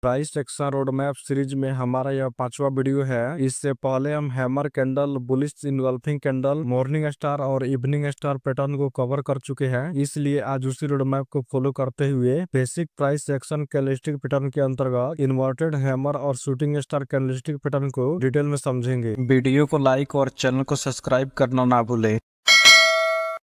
Price action road map series में हमारा यह पांचवा वीडियो है। इससे पहले हम hammer candle, bullish engulfing candle, morning star और इवनिंग स्टार पैटर्न को कवर कर चुके हैं। इसलिए आज उसी रोड मैप को फॉलो करते हुए basic price action candlestick pattern के अंतर्गत इन्वर्टेड हैमर और शूटिंग स्टार कैंडलस्टिक पैटर्न को डिटेल में समझेंगे। वीडियो को लाइक और चैनल को सब्सक्राइब करना ना भूले।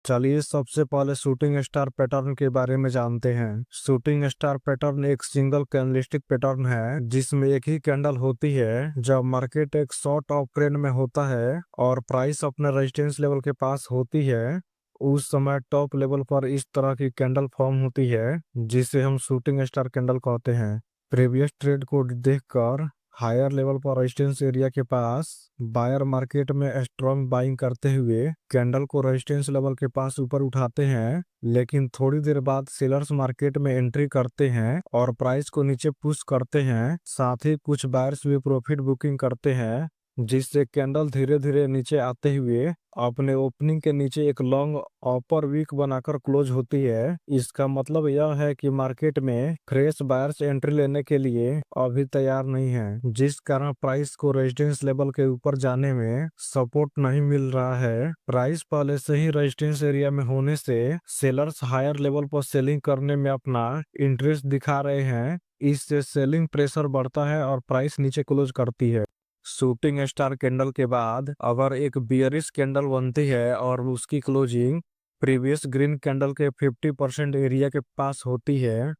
चलिए सबसे पहले शूटिंग स्टार पैटर्न के बारे में जानते हैं। शूटिंग स्टार पैटर्न एक सिंगल कैंडलस्टिक पैटर्न है जिसमें एक ही कैंडल होती है। जब मार्केट एक शॉर्ट ऑफ ट्रेंड में होता है और प्राइस अपने रेजिस्टेंस लेवल के पास होती है, उस समय टॉप लेवल पर इस तरह की कैंडल फॉर्म होती है जिसे हम शूटिंग स्टार कैंडल कहते हैं। प्रीवियस ट्रेड को देखकर हायर लेवल पर रेजिस्टेंस एरिया के पास बायर मार्केट में स्ट्रॉन्ग बाइंग करते हुए कैंडल को रेजिस्टेंस लेवल के पास ऊपर उठाते हैं, लेकिन थोड़ी देर बाद सेलर्स मार्केट में एंट्री करते हैं और प्राइस को नीचे पुश करते हैं। साथ ही कुछ बायर्स भी प्रॉफिट बुकिंग करते हैं, जिससे कैंडल धीरे धीरे नीचे आते हुए अपने ओपनिंग के नीचे एक लॉन्ग अपर वीक बनाकर क्लोज होती है। इसका मतलब यह है कि मार्केट में फ्रेश बायर्स एंट्री लेने के लिए अभी तैयार नहीं है, जिस कारण प्राइस को रेजिस्टेंस लेवल के ऊपर जाने में सपोर्ट नहीं मिल रहा है। प्राइस पहले से ही रेजिस्टेंस एरिया में होने से सेलर्स हायर लेवल पर सेलिंग करने में अपना इंटरेस्ट दिखा रहे हैं। इससे सेलिंग प्रेशर बढ़ता है और प्राइस नीचे क्लोज करती है। शूटिंग स्टार कैंडल के बाद अगर एक बियरिश कैंडल बनती है और उसकी क्लोजिंग प्रीवियस ग्रीन कैंडल के 50% एरिया के पास होती है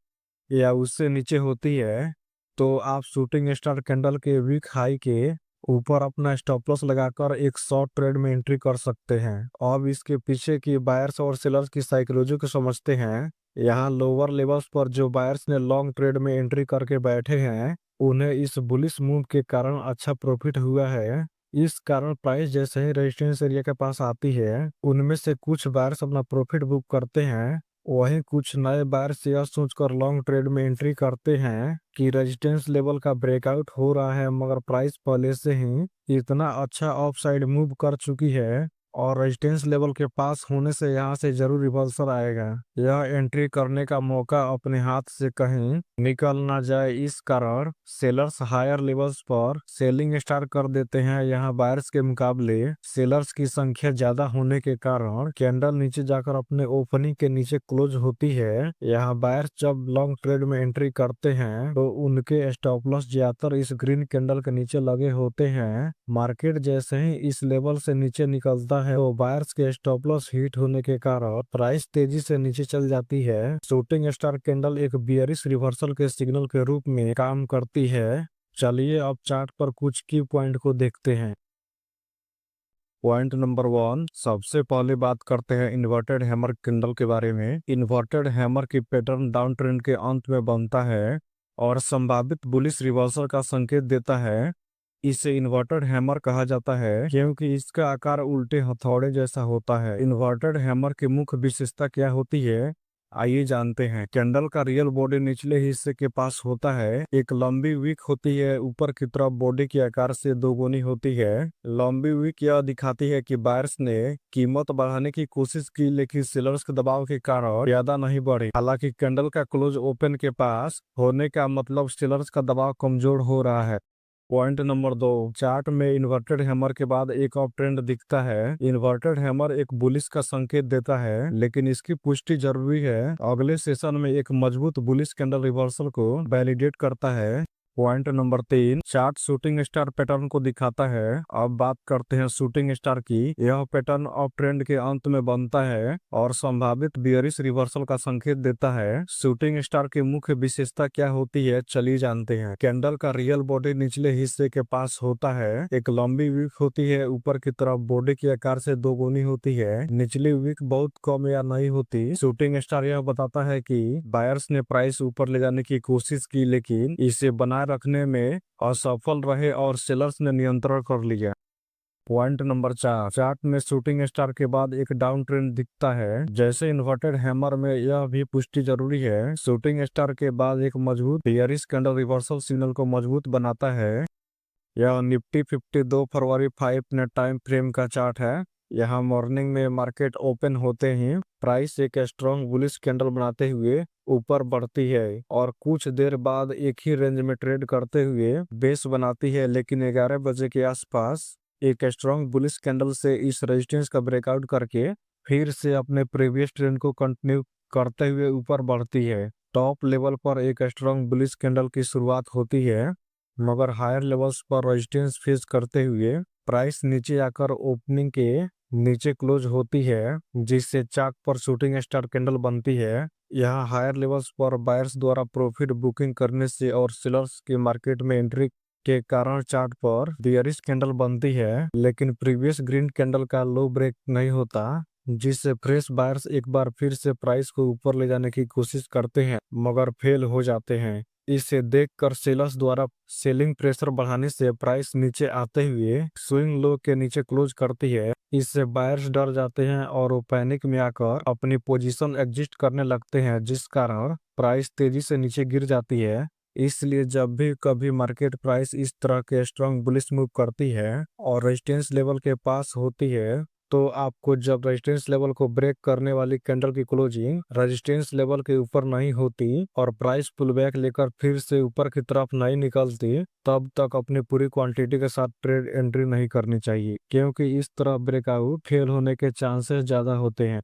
या उससे नीचे होती है, तो आप शूटिंग स्टार कैंडल के वीक हाई के ऊपर अपना स्टॉप लॉस लगाकर एक शॉर्ट ट्रेड में एंट्री कर सकते हैं। अब इसके पीछे की बायर्स और सेलर्स की साइकोलॉजी को समझते हैं। यहाँ लोअर लेवल्स पर जो बायर्स ने लॉन्ग ट्रेड में एंट्री करके बैठे हैं, उन्हें इस बुलिश मूव के कारण अच्छा प्रॉफिट हुआ है। इस कारण प्राइस जैसे ही रेजिस्टेंस एरिया के पास आती है, उनमें से कुछ बायर्स अपना प्रॉफिट बुक करते हैं। वहीं कुछ नए बायर्स यह सोचकर लॉन्ग ट्रेड में एंट्री करते हैं कि रेजिस्टेंस लेवल का ब्रेकआउट हो रहा है, मगर प्राइस पहले से ही इतना अच्छा ऑफ साइड मूव कर चुकी है और रेजिस्टेंस लेवल के पास होने से यहाँ से जरूर रिवर्सल आएगा। यह एंट्री करने का मौका अपने हाथ से कहीं निकल ना जाए, इस कारण सेलर्स हायर लेवल्स पर सेलिंग स्टार्ट कर देते हैं। यहाँ बायर्स के मुकाबले सेलर्स की संख्या ज्यादा होने के कारण कैंडल नीचे जाकर अपने ओपनिंग के नीचे क्लोज होती है। यहाँ बायर्स जब लॉन्ग ट्रेड में एंट्री करते हैं तो उनके स्टॉप लॉस ज्यादातर इस ग्रीन कैंडल के नीचे लगे होते हैं। मार्केट जैसे ही इस लेवल से नीचे निकलता है, तो बायर्स के स्टॉप लॉस हिट होने के कारण प्राइस तेजी से नीचे चल जाती है। शूटिंग स्टार कैंडल एक बियरिश रिवर्सल के सिग्नल के रूप में काम करती है। चलिए अब चार्ट पर कुछ की पॉइंट को देखते हैं। पॉइंट नंबर 1, सबसे पहले बात करते हैं इन्वर्टेड हैमर कैंडल के बारे में। इन्वर्टेड हैमर की पैटर्न डाउन ट्रेंड के अंत में बनता है और संभावित बुलिश रिवर्सल का संकेत देता है। इसे इन्वर्टेड हैमर कहा जाता है क्योंकि इसका आकार उल्टे हथौड़े जैसा होता है। इन्वर्टेड हैमर की मुख्य विशेषता क्या होती है, आइए जानते हैं। कैंडल का रियल बॉडी निचले हिस्से के पास होता है। एक लंबी विक होती है, ऊपर की तरफ बॉडी के आकार से दोगुनी होती है। लंबी विक यह दिखाती है कि बायर्स ने कीमत बढ़ाने की कोशिश की, लेकिन सेलर्स के दबाव के कारण ज्यादा नहीं बढ़ी। हालांकि कैंडल का क्लोज ओपन के पास होने का मतलब सेलर्स का दबाव कमजोर हो रहा है। पॉइंट नंबर 2, चार्ट में इन्वर्टेड हैमर के बाद एक और ट्रेंड दिखता है। इन्वर्टेड हैमर एक बुलिश का संकेत देता है, लेकिन इसकी पुष्टि जरूरी है। अगले सेशन में एक मजबूत बुलिश कैंडल रिवर्सल को वैलिडेट करता है। Point number 3, chart shooting star pattern को दिखाता है। अब बात करते हैं शूटिंग स्टार की। यह पैटर्न अप ट्रेंड के अंत में बनता है और संभावित बियरिश रिवर्सल का संकेत देता है। शूटिंग स्टार की मुख्य विशेषता क्या होती है, चलिए जानते हैं। कैंडल का रियल बॉडी निचले हिस्से के पास होता है। एक लंबी विक होती है, ऊपर की तरफ बॉडी के आकार से दोगुनी होती है। निचली विक बहुत कम या नहीं होती। शूटिंग स्टार यह बताता है कि बायर्स ने प्राइस ऊपर ले जाने की कोशिश की, लेकिन इसे बनाए रखने में असफल रहे और सेलर्स ने नियंत्रण कर लिया। पॉइंट नंबर 4, चार्ट में शूटिंग स्टार के बाद एक डाउन ट्रेंड दिखता है। जैसे इन्वर्टेड हैमर में यह भी पुष्टि जरूरी है। शूटिंग स्टार के बाद एक मजबूत बियरिश कैंडल रिवर्सल सिग्नल को मजबूत बनाता है। यह निफ्टी 50 2 फरवरी 5 मिनट टाइम फ्रेम का चार्ट है। यहाँ मॉर्निंग में मार्केट ओपन होते ही प्राइस एक स्ट्रॉन्ग बुलिश कैंडल बनाते हुए ऊपर बढ़ती है और कुछ देर बाद एक ही रेंज में ट्रेड करते हुए बेस बनाती है, लेकिन 11 बजे के आसपास एक स्ट्रॉन्ग बुलिश कैंडल से इस रेजिस्टेंस का ब्रेकआउट करके फिर से अपने प्रीवियस ट्रेंड को कंटिन्यू करते हुए ऊपर बढ़ती है। टॉप लेवल पर एक स्ट्रॉन्ग बुलिश कैंडल की शुरुआत होती है, मगर हायर लेवल्स पर रेजिस्टेंस फेस करते हुए प्राइस नीचे आकर ओपनिंग के नीचे क्लोज होती है, जिससे चार्ट पर शूटिंग स्टार कैंडल बनती है। यहाँ हायर लेवल्स पर बायर्स द्वारा प्रॉफिट बुकिंग करने से और सेलर्स के मार्केट में एंट्री के कारण चार्ट पर बियरिश कैंडल बनती है, लेकिन प्रीवियस ग्रीन कैंडल का लो ब्रेक नहीं होता, जिससे फ्रेश बायर्स एक बार फिर से प्राइस को ऊपर ले जाने की कोशिश करते हैं मगर फेल हो जाते हैं। इसे देखकर सेलर्स द्वारा सेलिंग प्रेशर बढ़ाने से प्राइस नीचे आते हुए स्विंग लो के नीचे क्लोज करती है। इससे बायर्स डर जाते हैं और वो पैनिक में आकर अपनी पोजीशन एग्जिट करने लगते हैं, जिस कारण प्राइस तेजी से नीचे गिर जाती है। इसलिए जब भी कभी मार्केट प्राइस इस तरह के स्ट्रॉन्ग बुलिश मूव करती है और रेजिस्टेंस लेवल के पास होती है, तो आपको जब रेजिस्टेंस लेवल को ब्रेक करने वाली कैंडल की क्लोजिंग रेजिस्टेंस लेवल के ऊपर नहीं होती और प्राइस पुल बैक लेकर फिर से ऊपर की तरफ नहीं निकलती, तब तक अपनी पूरी क्वांटिटी के साथ ट्रेड एंट्री नहीं करनी चाहिए, क्योंकि इस तरह ब्रेकआउट फेल होने के चांसेस ज्यादा होते हैं।